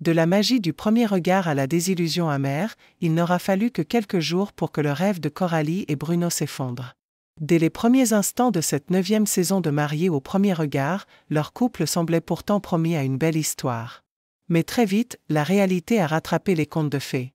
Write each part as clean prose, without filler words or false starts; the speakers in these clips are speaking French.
De la magie du premier regard à la désillusion amère, il n'aura fallu que quelques jours pour que le rêve de Coralie et Bruno s'effondre. Dès les premiers instants de cette 9e saison de Mariés au premier regard, leur couple semblait pourtant promis à une belle histoire. Mais très vite, la réalité a rattrapé les contes de fées.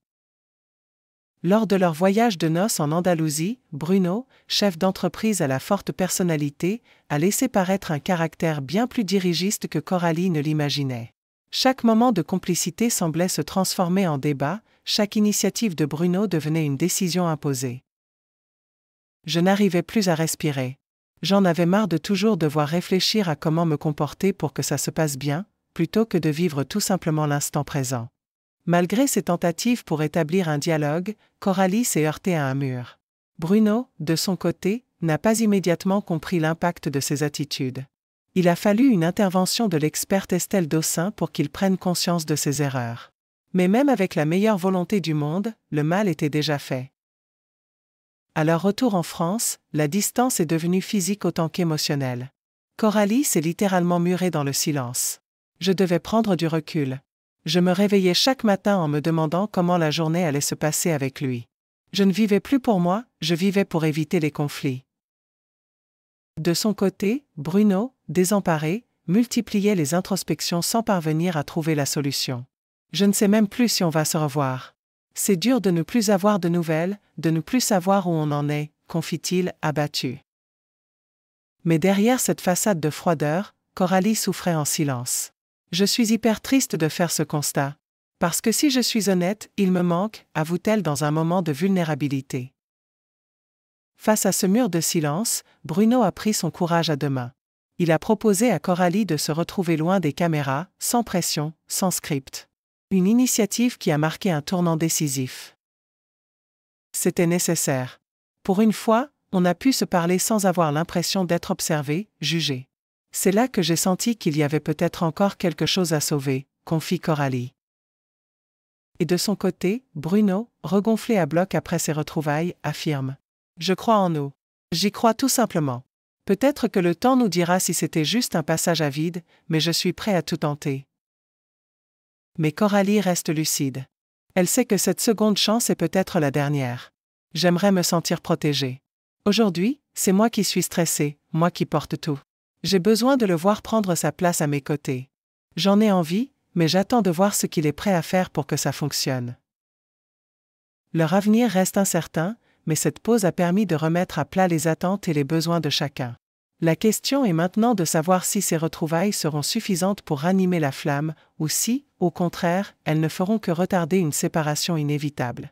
Lors de leur voyage de noces en Andalousie, Bruno, chef d'entreprise à la forte personnalité, a laissé paraître un caractère bien plus dirigiste que Coralie ne l'imaginait. Chaque moment de complicité semblait se transformer en débat, chaque initiative de Bruno devenait une décision imposée. Je n'arrivais plus à respirer. J'en avais marre de toujours devoir réfléchir à comment me comporter pour que ça se passe bien, plutôt que de vivre tout simplement l'instant présent. Malgré ses tentatives pour établir un dialogue, Coralie s'est heurtée à un mur. Bruno, de son côté, n'a pas immédiatement compris l'impact de ses attitudes. Il a fallu une intervention de l'experte Estelle Dossin pour qu'il prenne conscience de ses erreurs. Mais même avec la meilleure volonté du monde, le mal était déjà fait. À leur retour en France, la distance est devenue physique autant qu'émotionnelle. Coralie s'est littéralement murée dans le silence. Je devais prendre du recul. Je me réveillais chaque matin en me demandant comment la journée allait se passer avec lui. Je ne vivais plus pour moi, je vivais pour éviter les conflits. De son côté, Bruno, désemparé, multipliait les introspections sans parvenir à trouver la solution. Je ne sais même plus si on va se revoir. C'est dur de ne plus avoir de nouvelles, de ne plus savoir où on en est, confie-t-il, abattu. Mais derrière cette façade de froideur, Coralie souffrait en silence. Je suis hyper triste de faire ce constat. Parce que si je suis honnête, il me manque, avoue-t-elle dans un moment de vulnérabilité. Face à ce mur de silence, Bruno a pris son courage à deux mains. Il a proposé à Coralie de se retrouver loin des caméras, sans pression, sans script. Une initiative qui a marqué un tournant décisif. C'était nécessaire. Pour une fois, on a pu se parler sans avoir l'impression d'être observé, jugé. C'est là que j'ai senti qu'il y avait peut-être encore quelque chose à sauver, confie Coralie. Et de son côté, Bruno, regonflé à bloc après ses retrouvailles, affirme : Je crois en nous. J'y crois tout simplement. Peut-être que le temps nous dira si c'était juste un passage à vide, mais je suis prêt à tout tenter. Mais Coralie reste lucide. Elle sait que cette seconde chance est peut-être la dernière. J'aimerais me sentir protégée. Aujourd'hui, c'est moi qui suis stressée, moi qui porte tout. J'ai besoin de le voir prendre sa place à mes côtés. J'en ai envie, mais j'attends de voir ce qu'il est prêt à faire pour que ça fonctionne. Leur avenir reste incertain, mais cette pause a permis de remettre à plat les attentes et les besoins de chacun. La question est maintenant de savoir si ces retrouvailles seront suffisantes pour ranimer la flamme, ou si, au contraire, elles ne feront que retarder une séparation inévitable.